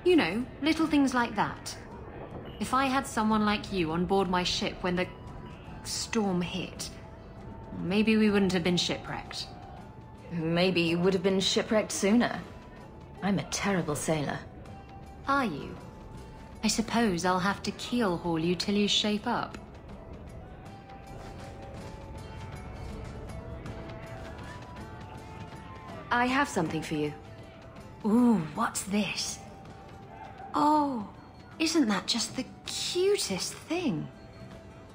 You know, little things like that. If I had someone like you on board my ship when the storm hit, maybe we wouldn't have been shipwrecked. Maybe you would have been shipwrecked sooner. I'm a terrible sailor. Are you? I suppose I'll have to keel haul you till you shape up. I have something for you. Ooh, what's this? Oh, isn't that just the cutest thing?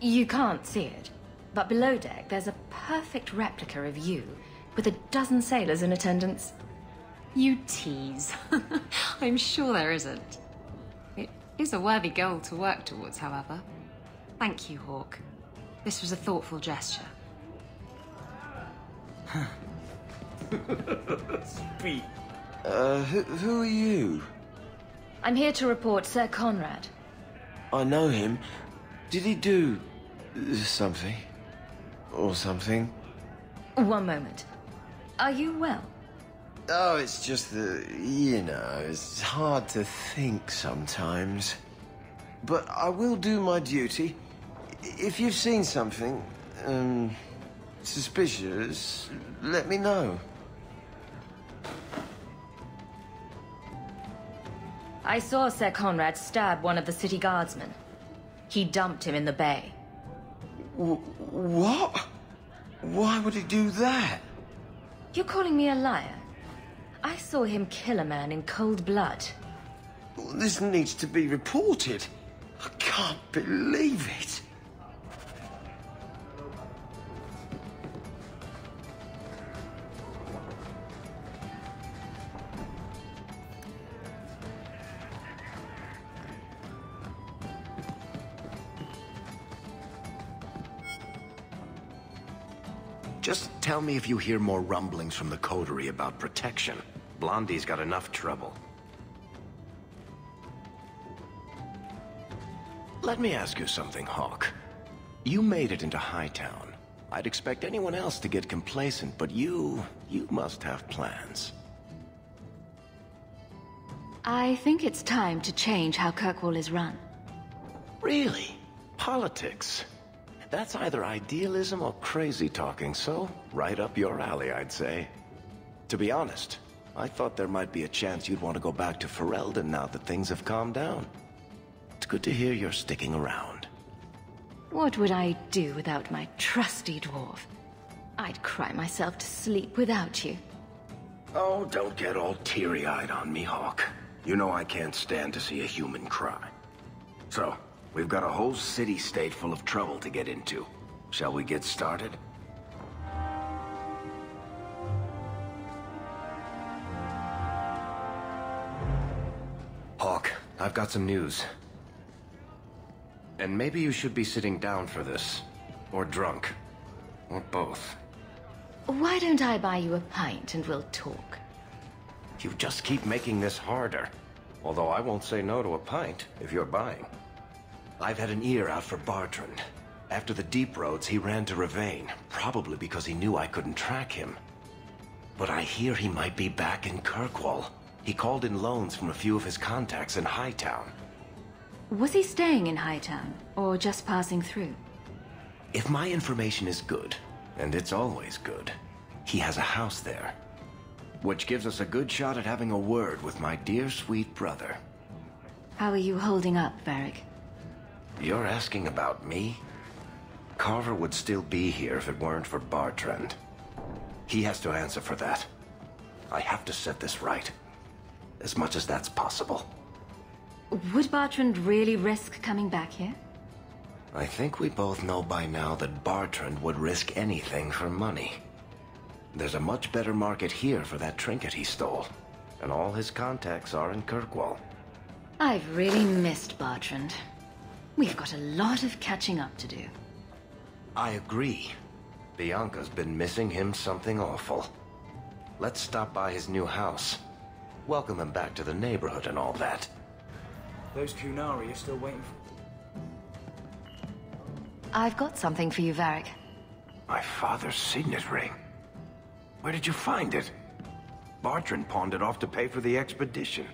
You can't see it, but below deck there's a perfect replica of you, with a dozen sailors in attendance. You tease. I'm sure there isn't. It is a worthy goal to work towards, however. Thank you, Hawk. This was a thoughtful gesture. Speak. Who are you? I'm here to report Sir Conrad. I know him. Did he do something? Or something? One moment. Are you well? Oh, it's just that, you know, it's hard to think sometimes. But I will do my duty. If you've seen something, suspicious, let me know. I saw Sir Conrad stab one of the city guardsmen. He dumped him in the bay. What? Why would he do that? You're calling me a liar? I saw him kill a man in cold blood. This needs to be reported. I can't believe it. Just tell me if you hear more rumblings from the coterie about protection. Blondie's got enough trouble. Let me ask you something, Hawk. You made it into Hightown. I'd expect anyone else to get complacent, but you must have plans. I think it's time to change how Kirkwall is run. Really? Politics? That's either idealism or crazy talking, so right up your alley, I'd say. To be honest, I thought there might be a chance you'd want to go back to Ferelden now that things have calmed down. It's good to hear you're sticking around. What would I do without my trusty dwarf? I'd cry myself to sleep without you. Oh, don't get all teary-eyed on me, Hawk. You know I can't stand to see a human cry. So, we've got a whole city-state full of trouble to get into. Shall we get started? Hawk, I've got some news. And maybe you should be sitting down for this. Or drunk. Or both. Why don't I buy you a pint and we'll talk? You just keep making this harder. Although I won't say no to a pint, if you're buying. I've had an ear out for Bartrand. After the Deep Roads, he ran to Ravain, probably because he knew I couldn't track him. But I hear he might be back in Kirkwall. He called in loans from a few of his contacts in Hightown. Was he staying in Hightown, or just passing through? If my information is good, and it's always good, he has a house there. Which gives us a good shot at having a word with my dear sweet brother. How are you holding up, Varric? You're asking about me? Carver would still be here if it weren't for Bartrand. He has to answer for that. I have to set this right. As much as that's possible. Would Bartrand really risk coming back here? I think we both know by now that Bartrand would risk anything for money. There's a much better market here for that trinket he stole. And all his contacts are in Kirkwall. I've really missed Bartrand. We've got a lot of catching up to do. I agree. Bianca's been missing him something awful. Let's stop by his new house. Welcome him back to the neighborhood and all that. Those Kunari are still waiting for... I've got something for you, Varric. My father's signet ring. Where did you find it? Bartrand pawned it off to pay for the expedition.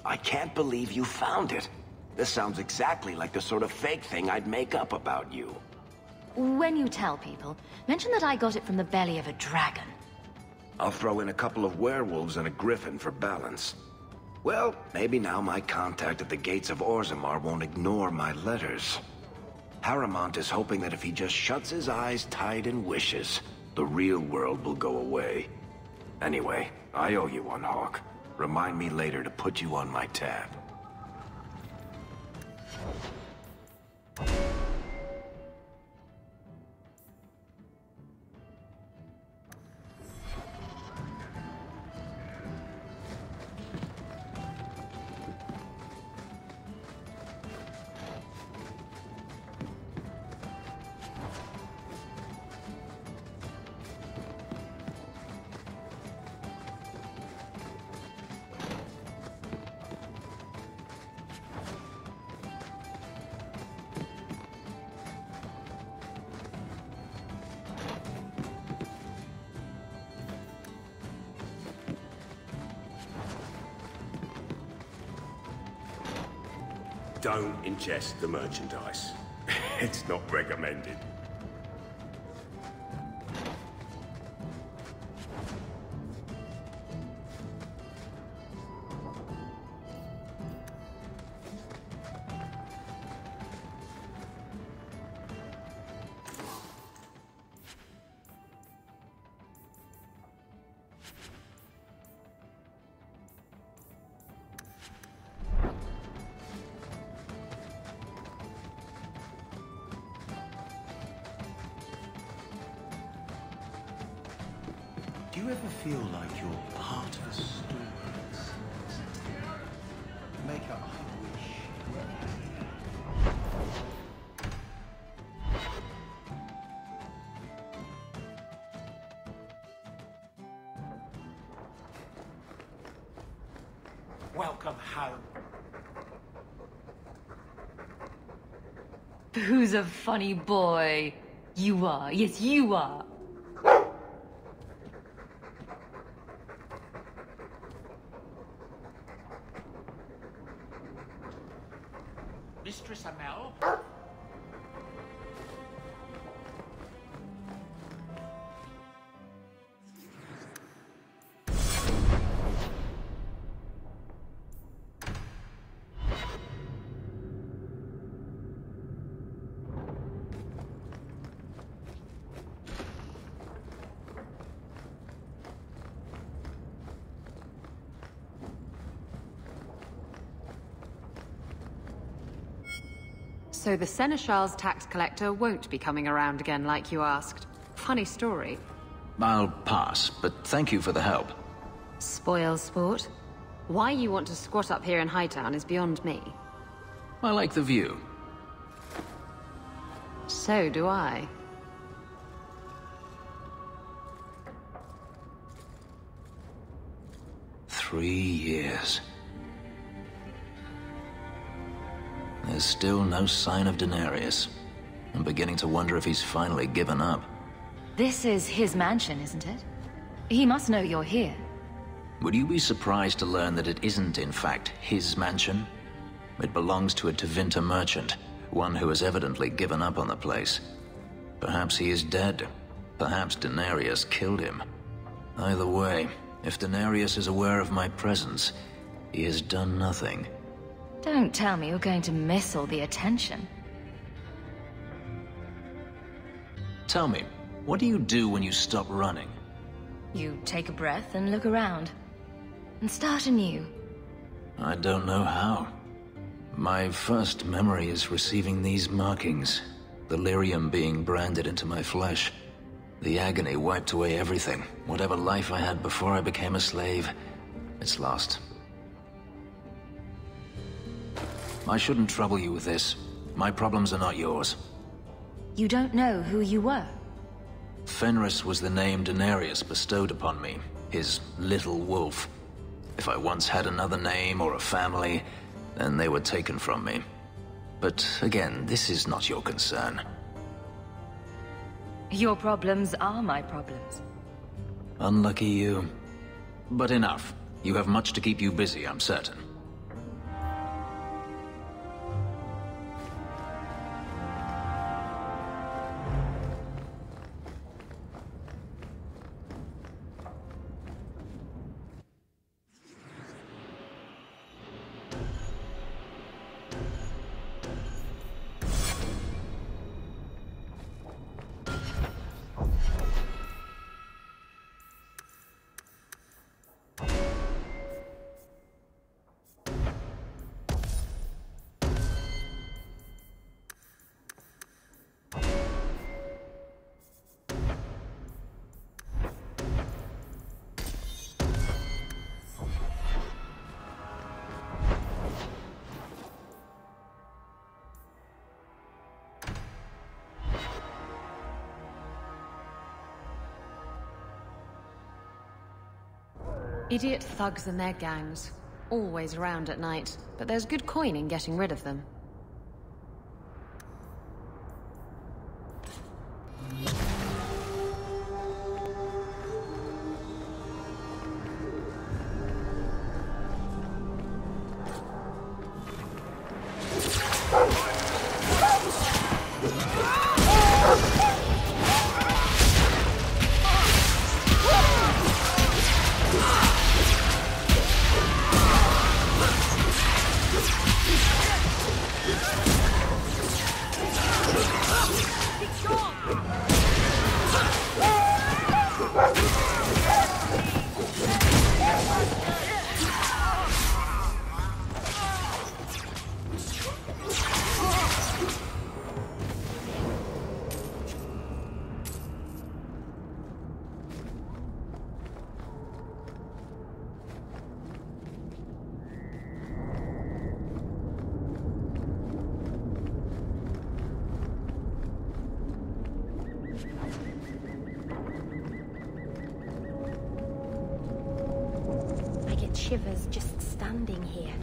I can't believe you found it. This sounds exactly like the sort of fake thing I'd make up about you. When you tell people, mention that I got it from the belly of a dragon. I'll throw in a couple of werewolves and a griffin for balance. Well, maybe now my contact at the gates of Orzammar won't ignore my letters. Harrimont is hoping that if he just shuts his eyes tight and wishes, the real world will go away. Anyway, I owe you one, Hawk. Remind me later to put you on my tab. Don't ingest the merchandise. It's not recommended. Do you ever feel like you're part of a story? Make a wish. Welcome home. Who's a funny boy? You are. Yes, you are. Mistress Amel? So the Seneschal's tax collector won't be coming around again like you asked. Funny story. I'll pass, but thank you for the help. Spoil sport. Why you want to squat up here in Hightown is beyond me. I like the view. So do I. Three years. There's still no sign of Denarius. I'm beginning to wonder if he's finally given up. This is his mansion, isn't it? He must know you're here. Would you be surprised to learn that it isn't, in fact, his mansion? It belongs to a Tevinter merchant, one who has evidently given up on the place. Perhaps he is dead. Perhaps Denarius killed him. Either way, if Denarius is aware of my presence, he has done nothing. Don't tell me you're going to miss all the attention. Tell me, what do you do when you stop running? You take a breath and look around. And start anew. I don't know how. My first memory is receiving these markings. The lyrium being branded into my flesh. The agony wiped away everything. Whatever life I had before I became a slave, it's lost. I shouldn't trouble you with this. My problems are not yours. You don't know who you were? Fenris was the name Denarius bestowed upon me, his little wolf. If I once had another name or a family, then they were taken from me. But again, this is not your concern. Your problems are my problems. Unlucky you. But enough. You have much to keep you busy, I'm certain. Idiot thugs and their gangs. Always around at night, but there's good coin in getting rid of them. Shivers just standing here.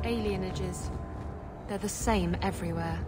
Alienages. They're the same everywhere.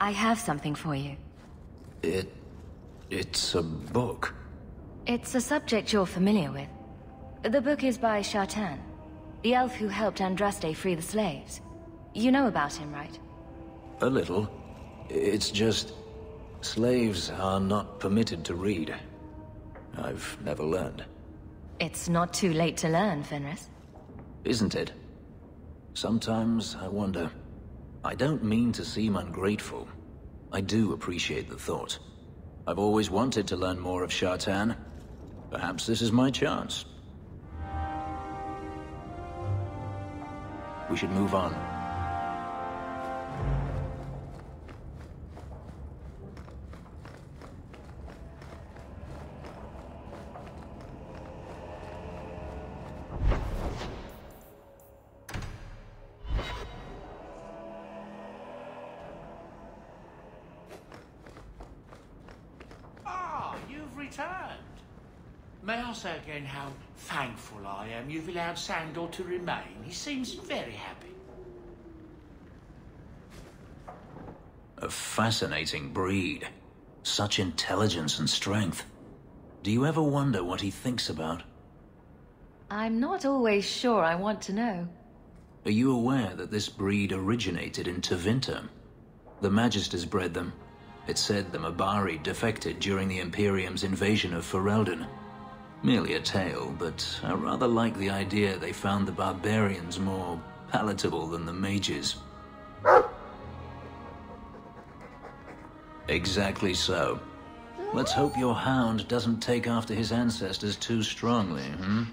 I have something for you. It's a book. It's a subject you're familiar with. The book is by Shartaan, the elf who helped Andraste free the slaves. You know about him, right? A little. It's just... slaves are not permitted to read. I've never learned. It's not too late to learn, Fenris. Isn't it? Sometimes I wonder. I don't mean to seem ungrateful. I do appreciate the thought. I've always wanted to learn more of Shartaan. Perhaps this is my chance. We should move on. Ah, you've returned. May I say again how thankful I am you've allowed Sandor to remain? He seems very happy. A fascinating breed. Such intelligence and strength. Do you ever wonder what he thinks about? I'm not always sure I want to know. Are you aware that this breed originated in Tevinter? The Magisters bred them. It's said the Mabari defected during the Imperium's invasion of Ferelden. Merely a tale, but I rather like the idea they found the barbarians more palatable than the mages. Exactly so. Let's hope your hound doesn't take after his ancestors too strongly, hmm?